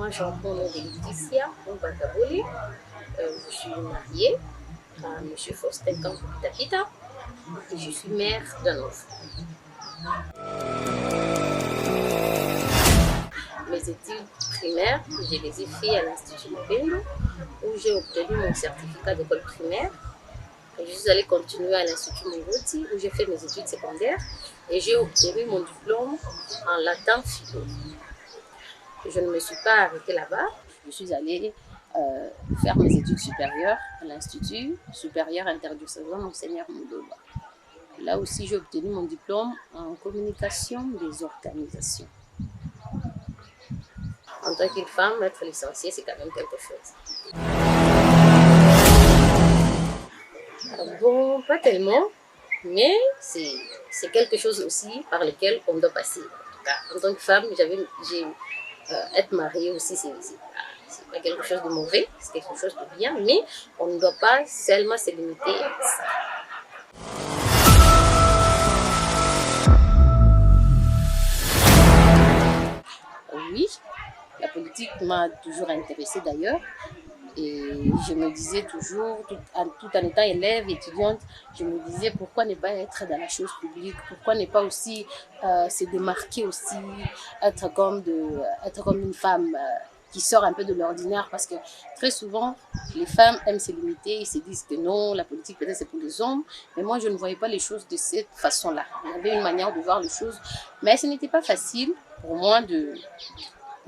Moi, j'entends mon nom de Laetitia Mbataboli. Je suis mariée à M. Faustin Kampou-Tapita et je suis mère d'un enfant. Mes études primaires, je les ai faites à l'Institut Mopendo, où j'ai obtenu mon certificat d'école primaire. Et je suis allée continuer à l'Institut Mongoti, où j'ai fait mes études secondaires et j'ai obtenu mon diplôme en latin philo. Je ne me suis pas arrêtée là-bas. Je suis allée faire mes études supérieures à l'Institut supérieur interdiocésain Monseigneur Moudoba. Là aussi, j'ai obtenu mon diplôme en communication des organisations. En tant qu'une femme, être licenciée, c'est quand même quelque chose. Bon, pas tellement, mais c'est quelque chose aussi par lequel on doit passer. En tant que femme, être mariée aussi, c'est pas quelque chose de mauvais, c'est quelque chose de bien, mais on ne doit pas seulement se limiter à ça. Oui, la politique m'a toujours intéressée d'ailleurs. Et je me disais toujours, tout en étant élève, étudiante, je me disais pourquoi ne pas être dans la chose publique, pourquoi ne pas aussi se démarquer aussi, être comme une femme qui sort un peu de l'ordinaire, parce que très souvent, les femmes aiment se limiter, ils se disent que non, la politique peut-être c'est pour les hommes, mais moi je ne voyais pas les choses de cette façon-là. Il y avait une manière de voir les choses, mais ce n'était pas facile pour moi de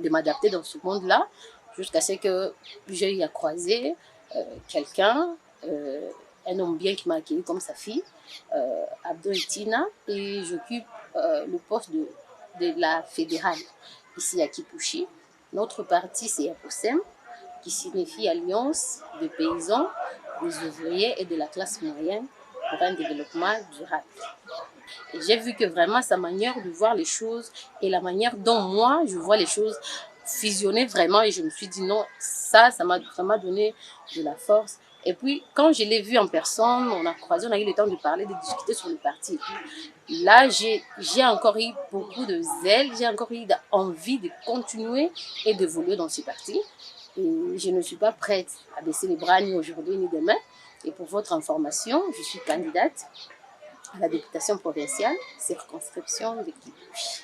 m'adapter dans ce monde-là, jusqu'à ce que j'ai eu à croiser quelqu'un, un homme bien qui m'a accueilli comme sa fille, Abdo Etina, et j'occupe le poste de la fédérale ici à Kipushi. Notre parti, c'est APOSEM, qui signifie Alliance des paysans, des ouvriers et de la classe moyenne pour un développement durable. Et j'ai vu que vraiment sa manière de voir les choses et la manière dont moi je vois les choses fusionnaient vraiment, et je me suis dit non, ça m'a vraiment donné de la force. Et puis quand je l'ai vu en personne, on a croisé, on a eu le temps de parler, de discuter sur le parti et tout. Là, j'ai encore eu beaucoup de zèle, j'ai encore eu envie de continuer et d'évoluer dans ce parti. Et je ne suis pas prête à baisser les bras ni aujourd'hui ni demain. Et pour votre information, je suis candidate à la députation provinciale, circonscription de Kipushi.